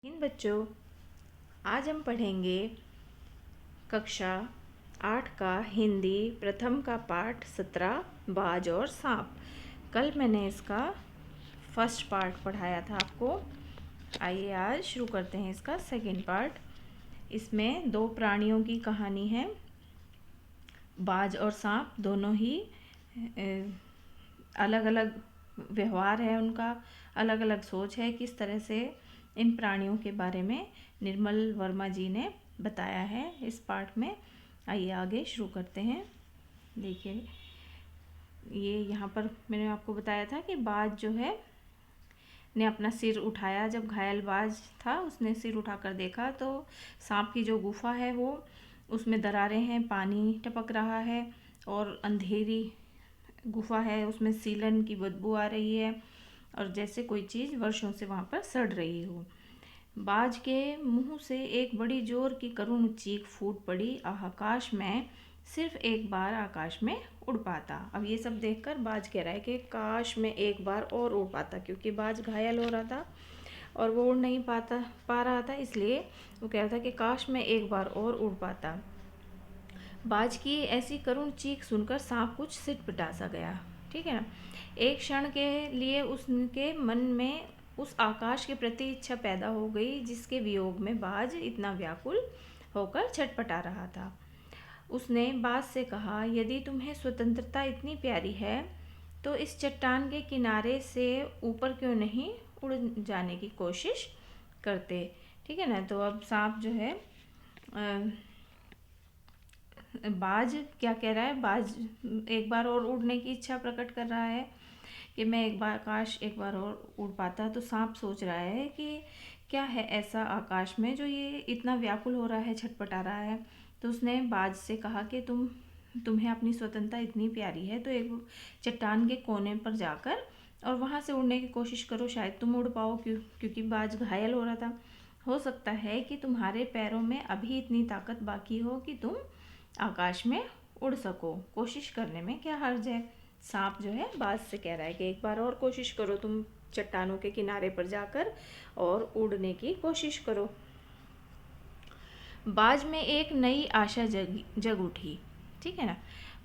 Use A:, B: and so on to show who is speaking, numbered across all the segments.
A: इन बच्चों, आज हम पढ़ेंगे कक्षा 8 का हिंदी प्रथम का पाठ 17 बाज और सांप। कल मैंने इसका फर्स्ट पार्ट पढ़ाया था आपको। आइए आज शुरू करते हैं इसका सेकंड पार्ट। इसमें दो प्राणियों की कहानी है। बाज और सांप दोनों ही अलग अलग व्यवहार है उनका, अलग अलग सोच है। किस तरह से इन प्राणियों के बारे में निर्मल वर्मा जी ने बताया है इस पाठ में। आइए आगे शुरू करते हैं। देखिए, ये यहाँ पर मैंने आपको बताया था कि बाज जो है ने अपना सिर उठाया। जब घायल बाज था उसने सिर उठाकर देखा तो सांप की जो गुफा है वो उसमें दरारें हैं, पानी टपक रहा है और अंधेरी गुफा है, उसमें सीलन की बदबू आ रही है और जैसे कोई चीज़ वर्षों से वहाँ पर सड़ रही हो। बाज के मुंह से एक बड़ी जोर की करुण चीख फूट पड़ी। आकाश में सिर्फ एक बार आकाश में उड़ पाता। अब ये सब देखकर बाज कह रहा है कि काश में एक बार और उड़ पाता, क्योंकि बाज घायल हो रहा था और वो उड़ नहीं पा रहा था, इसलिए वो कह रहा था कि काश में एक बार और उड़ पाता। बाज की ऐसी करुण चीख सुनकर सांप कुछ सिटपटा सा गया। ठीक है ना। एक क्षण के लिए उसके मन में उस आकाश के प्रति इच्छा पैदा हो गई जिसके वियोग में बाज इतना व्याकुल होकर छटपटा रहा था। उसने बाज से कहा, यदि तुम्हें स्वतंत्रता इतनी प्यारी है तो इस चट्टान के किनारे से ऊपर क्यों नहीं उड़ जाने की कोशिश करते। ठीक है ना। तो अब सांप जो है बाज क्या कह रहा है, बाज एक बार और उड़ने की इच्छा प्रकट कर रहा है कि मैं एक बार, काश एक बार और उड़ पाता। तो सांप सोच रहा है कि क्या है ऐसा आकाश में जो ये इतना व्याकुल हो रहा है, छटपटा रहा है। तो उसने बाज से कहा कि तुम्हें अपनी स्वतंत्रता इतनी प्यारी है तो एक चट्टान के कोने पर जाकर और वहाँ से उड़ने की कोशिश करो, शायद तुम उड़ पाओ। क्योंकि बाज घायल हो रहा था। हो सकता है कि तुम्हारे पैरों में अभी इतनी ताकत बाकी हो कि तुम आकाश में उड़ सको। कोशिश करने में क्या हर्ज है। सांप जो है बाज से कह रहा है कि एक बार और कोशिश करो, तुम चट्टानों के किनारे पर जाकर और उड़ने की कोशिश करो। बाज में एक नई आशा जग उठी। ठीक है ना।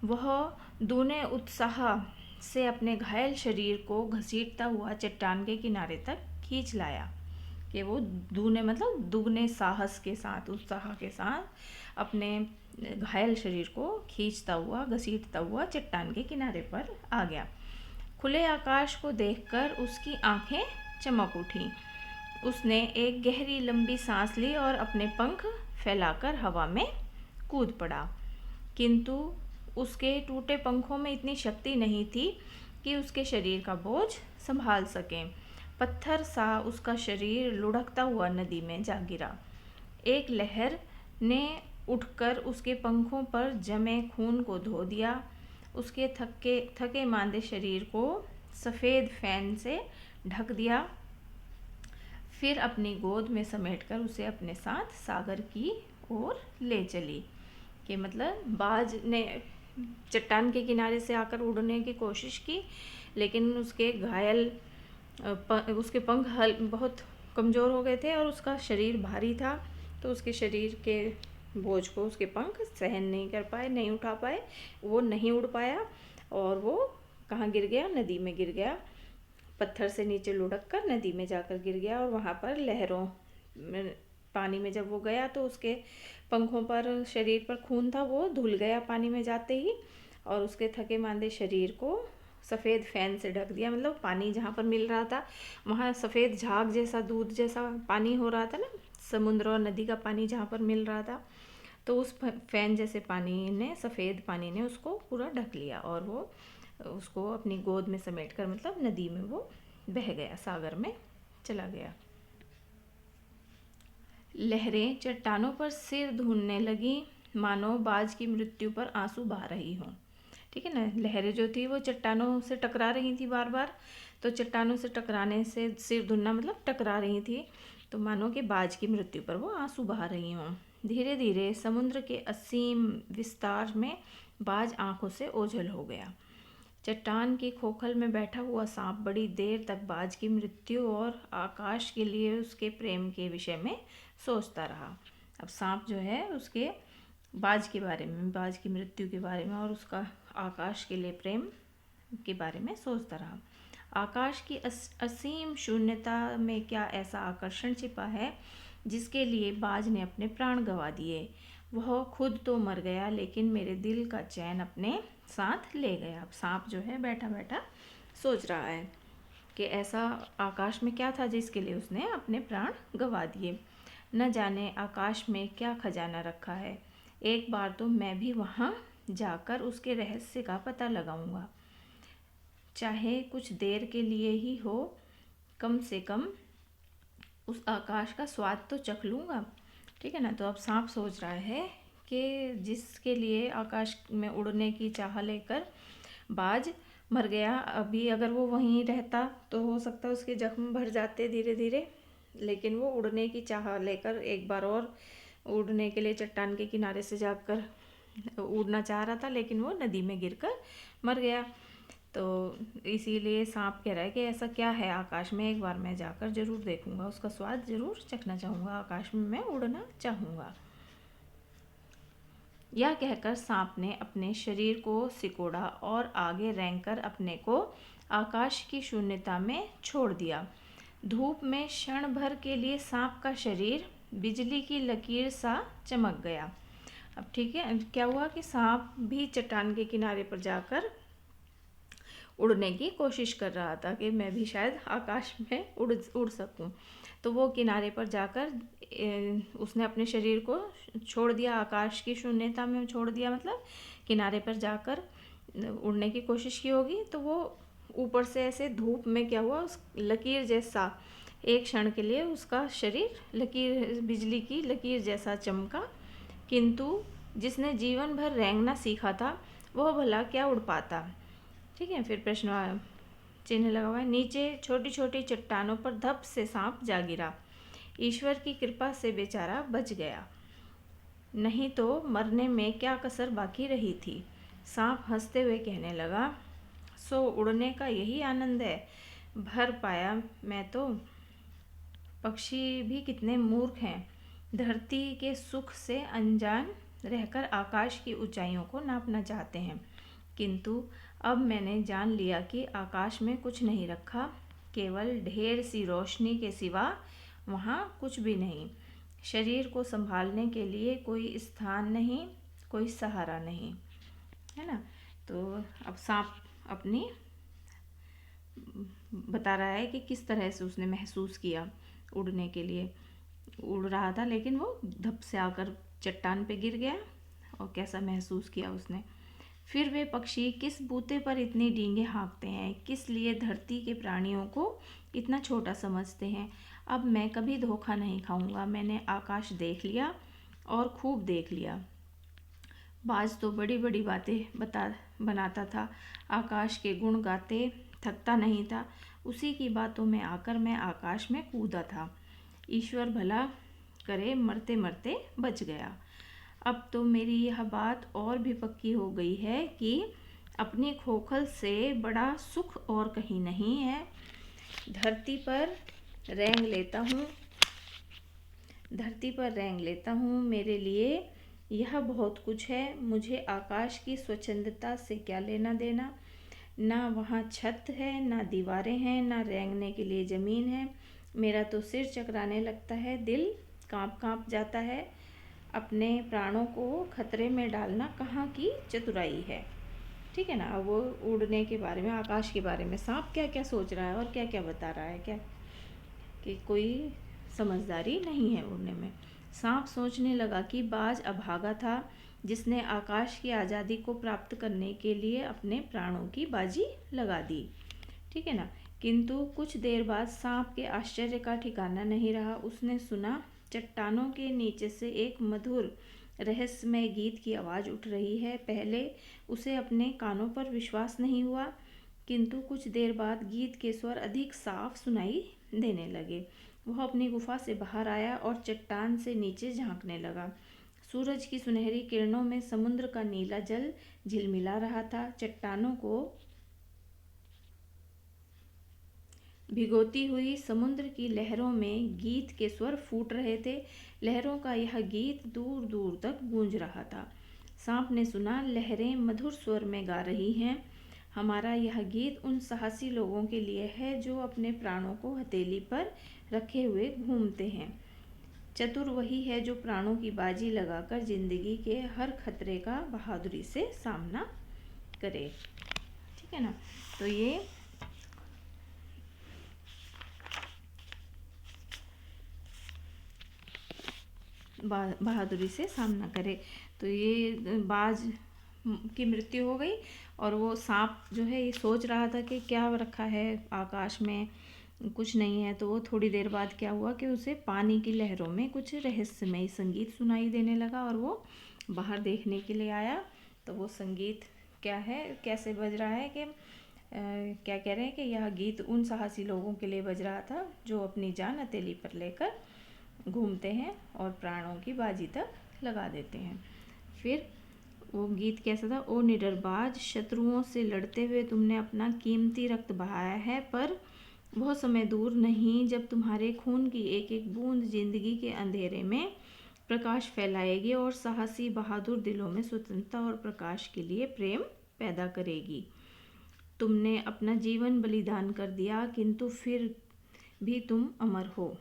A: वह दूने उत्साह से अपने घायल शरीर को घसीटता हुआ चट्टान के किनारे तक खींच लाया। कि वो दूने मतलब दुगने साहस के साथ, उत्साह के साथ अपने घायल शरीर को खींचता हुआ, घसीटता हुआ चट्टान के किनारे पर आ गया। खुले आकाश को देखकर उसकी आंखें चमक उठीं। उसने एक गहरी लंबी सांस ली और अपने पंख फैलाकर हवा में कूद पड़ा। किंतु उसके टूटे पंखों में इतनी शक्ति नहीं थी कि उसके शरीर का बोझ संभाल सकें। पत्थर सा उसका शरीर लुढ़कता हुआ नदी में जा गिरा। एक लहर ने उठकर उसके पंखों पर जमे खून को धो दिया। उसके थके मांदे शरीर को सफ़ेद फैन से ढक दिया। फिर अपनी गोद में समेटकर उसे अपने साथ सागर की ओर ले चली। कि मतलब बाज ने चट्टान के किनारे से आकर उड़ने की कोशिश की, लेकिन उसके घायल उसके पंख बहुत कमज़ोर हो गए थे और उसका शरीर भारी था। तो उसके शरीर के बोझ को उसके पंख सहन नहीं कर पाए, नहीं उठा पाए, वो नहीं उड़ पाया और वो कहाँ गिर गया, नदी में गिर गया। पत्थर से नीचे लुढ़क कर नदी में जाकर गिर गया और वहाँ पर लहरों पानी में जब वो गया तो उसके पंखों पर, शरीर पर खून था वो धुल गया पानी में जाते ही और उसके थके मांदे शरीर को सफ़ेद फैन से ढक दिया। मतलब पानी जहाँ पर मिल रहा था वहाँ सफ़ेद झाग जैसा, दूध जैसा पानी हो रहा था ना, समुद्र और नदी का पानी जहाँ पर मिल रहा था। तो उस फैन जैसे पानी ने, सफ़ेद पानी ने उसको पूरा ढक लिया और वो उसको अपनी गोद में समेट कर मतलब नदी में वो बह गया, सागर में चला गया। लहरें चट्टानों पर सिर धूनने लगी, मानो बाज की मृत्यु पर आंसू बहा रही हों। ठीक है ना। लहरें जो थी वो चट्टानों से टकरा रही थी बार बार। तो चट्टानों से टकराने से सिर धुनना मतलब टकरा रही थी, तो मानो कि बाज की मृत्यु पर वो आंसू बहा रही हों। धीरे धीरे समुद्र के असीम विस्तार में बाज आंखों से ओझल हो गया। चट्टान की खोखल में बैठा हुआ सांप बड़ी देर तक बाज की मृत्यु और आकाश के लिए उसके प्रेम के विषय में सोचता रहा। अब सांप जो है उसके बाज के बारे में, बाज की मृत्यु के बारे में और उसका आकाश के लिए प्रेम के बारे में सोचता रहा। आकाश की असीम शून्यता में क्या ऐसा आकर्षण छिपा है जिसके लिए बाज ने अपने प्राण गंवा दिए। वह खुद तो मर गया लेकिन मेरे दिल का चैन अपने साथ ले गया। अब सांप जो है बैठा बैठा सोच रहा है कि ऐसा आकाश में क्या था जिसके लिए उसने अपने प्राण गंवा दिए। न जाने आकाश में क्या खजाना रखा है। एक बार तो मैं भी वहाँ जाकर उसके रहस्य का पता लगाऊंगा, चाहे कुछ देर के लिए ही हो, कम से कम उस आकाश का स्वाद तो चख लूँगा। ठीक है ना। तो अब सांप सोच रहा है कि जिसके लिए आकाश में उड़ने की चाह लेकर बाज मर गया, अभी अगर वो वहीं रहता तो हो सकता है उसके जख्म भर जाते धीरे धीरे, लेकिन वो उड़ने की चाह लेकर एक बार और उड़ने के लिए चट्टान के किनारे से जाकर उड़ना चाह रहा था, लेकिन वो नदी में गिरकर मर गया। तो इसीलिए सांप कह रहा है कि ऐसा क्या है आकाश में, एक बार मैं जाकर ज़रूर देखूंगा, उसका स्वाद ज़रूर चखना चाहूँगा, आकाश में मैं उड़ना चाहूँगा। यह कहकर सांप ने अपने शरीर को सिकोड़ा और आगे रेंगकर अपने को आकाश की शून्यता में छोड़ दिया। धूप में क्षण भर के लिए सांप का शरीर बिजली की लकीर सा चमक गया। अब ठीक है, क्या हुआ कि सांप भी चट्टान के किनारे पर जाकर उड़ने की कोशिश कर रहा था कि मैं भी शायद आकाश में उड़ सकूं। तो वो किनारे पर जाकर उसने अपने शरीर को छोड़ दिया, आकाश की शून्यता में छोड़ दिया, मतलब किनारे पर जाकर उड़ने की कोशिश की होगी। तो वो ऊपर से ऐसे धूप में क्या हुआ, उस लकीर जैसा एक क्षण के लिए उसका शरीर लकीर, बिजली की लकीर जैसा चमका। किंतु जिसने जीवन भर रेंगना सीखा था वह भला क्या उड़ पाता। ठीक है, फिर प्रश्न चिन्ह लगा हुआ है। नीचे छोटी छोटी चट्टानों पर धप से सांप जा गिरा। ईश्वर की कृपा से बेचारा बच गया, नहीं तो मरने में क्या कसर बाकी रही थी। सांप हंसते हुए कहने लगा, सो उड़ने का यही आनंद है। भर पाया मैं तो। पक्षी भी कितने मूर्ख हैं, धरती के सुख से अनजान रहकर आकाश की ऊंचाइयों को नापना चाहते हैं। किंतु अब मैंने जान लिया कि आकाश में कुछ नहीं रखा, केवल ढेर सी रोशनी के सिवा वहाँ कुछ भी नहीं। शरीर को संभालने के लिए कोई स्थान नहीं, कोई सहारा नहीं, है ना। तो अब सांप अपनी बता रहा है कि किस तरह से उसने महसूस किया उड़ने के लिए। उड़ रहा था लेकिन वो धप से आकर चट्टान पे गिर गया और कैसा महसूस किया उसने। फिर वे पक्षी किस बूते पर इतनी डींगे हाँकते हैं, किस लिए धरती के प्राणियों को इतना छोटा समझते हैं। अब मैं कभी धोखा नहीं खाऊंगा, मैंने आकाश देख लिया और खूब देख लिया। बाज तो बड़ी बड़ी बातें बनाता था, आकाश के गुण गाते थकता नहीं था। उसी की बातों में आकर मैं आकाश में कूदा था। ईश्वर भला करे मरते मरते बच गया। अब तो मेरी यह बात और भी पक्की हो गई है कि अपनी खोखल से बड़ा सुख और कहीं नहीं है। धरती पर रेंग लेता हूँ, मेरे लिए यह बहुत कुछ है। मुझे आकाश की स्वच्छंदता से क्या लेना देना। ना वहाँ छत है, ना दीवारें हैं, ना रेंगने के लिए ज़मीन है। मेरा तो सिर चकराने लगता है, दिल काँप काँप जाता है। अपने प्राणों को खतरे में डालना कहाँ की चतुराई है। ठीक है ना। अब वो उड़ने के बारे में, आकाश के बारे में सांप क्या क्या सोच रहा है और क्या क्या बता रहा है, क्या कि कोई समझदारी नहीं है उड़ने में। सांप सोचने लगा कि बाज अभागा था जिसने आकाश की आज़ादी को प्राप्त करने के लिए अपने प्राणों की बाजी लगा दी। ठीक है ना। किंतु कुछ देर बाद सांप के आश्चर्य का ठिकाना नहीं रहा। उसने सुना चट्टानों के नीचे से एक मधुर रहस्यमय गीत की आवाज़ उठ रही है। पहले उसे अपने कानों पर विश्वास नहीं हुआ, किंतु कुछ देर बाद गीत के स्वर अधिक साफ सुनाई देने लगे। वह अपनी गुफा से बाहर आया और चट्टान से नीचे झांकने लगा। सूरज की सुनहरी किरणों में समुद्र का नीला जल झिलमिला रहा था। चट्टानों को भिगोती हुई समुद्र की लहरों में गीत के स्वर फूट रहे थे। लहरों का यह गीत दूर दूर तक गूंज रहा था। सांप ने सुना, लहरें मधुर स्वर में गा रही हैं। हमारा यह गीत उन साहसी लोगों के लिए है जो अपने प्राणों को हथेली पर रखे हुए घूमते हैं। चतुर वही है जो प्राणों की बाजी लगाकर जिंदगी के हर खतरे का बहादुरी से सामना करे। ठीक है ना। तो ये बहादुरी से सामना करे। तो ये बाज की मृत्यु हो गई और वो सांप जो है ये सोच रहा था कि क्या रखा है आकाश में, कुछ नहीं है। तो वो थोड़ी देर बाद क्या हुआ कि उसे पानी की लहरों में कुछ रहस्यमय संगीत सुनाई देने लगा और वो बाहर देखने के लिए आया। तो वो संगीत क्या है, कैसे बज रहा है कि क्या कह रहे हैं कि यह गीत उन साहसी लोगों के लिए बज रहा था जो अपनी जान हथेली पर लेकर घूमते हैं और प्राणों की बाजी तक लगा देते हैं। फिर वो गीत कैसा था, ओ निडरबाज, शत्रुओं से लड़ते हुए तुमने अपना कीमती रक्त बहाया है, पर वह समय दूर नहीं जब तुम्हारे खून की एक एक बूंद जिंदगी के अंधेरे में प्रकाश फैलाएगी और साहसी बहादुर दिलों में स्वतंत्रता और प्रकाश के लिए प्रेम पैदा करेगी। तुमने अपना जीवन बलिदान कर दिया, किंतु फिर भी तुम अमर हो।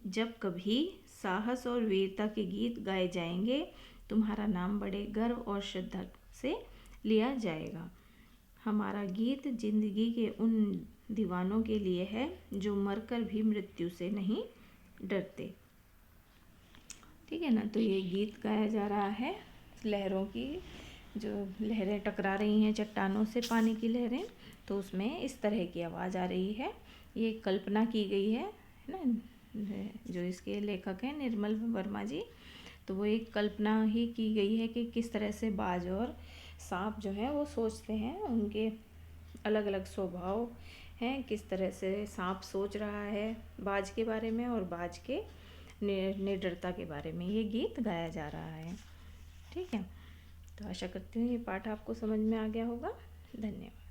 A: जब कभी साहस और वीरता के गीत गाए जाएंगे, तुम्हारा नाम बड़े गर्व और श्रद्धा से लिया जाएगा। हमारा गीत जिंदगी के उन दीवानों के लिए है जो मरकर भी मृत्यु से नहीं डरते। ठीक है ना। तो ये गीत गाया जा रहा है लहरों की, जो लहरें टकरा रही हैं चट्टानों से, पानी की लहरें, तो उसमें इस तरह की आवाज़ आ रही है। ये कल्पना की गई है ना, जो इसके लेखक हैं निर्मल वर्मा जी। तो वो एक कल्पना ही की गई है कि किस तरह से बाज और सांप जो है वो सोचते हैं, उनके अलग अलग स्वभाव हैं, किस तरह से सांप सोच रहा है बाज के बारे में और बाज के निडरता के बारे में ये गीत गाया जा रहा है। ठीक है। तो आशा करती हूँ ये पाठ आपको समझ में आ गया होगा। धन्यवाद।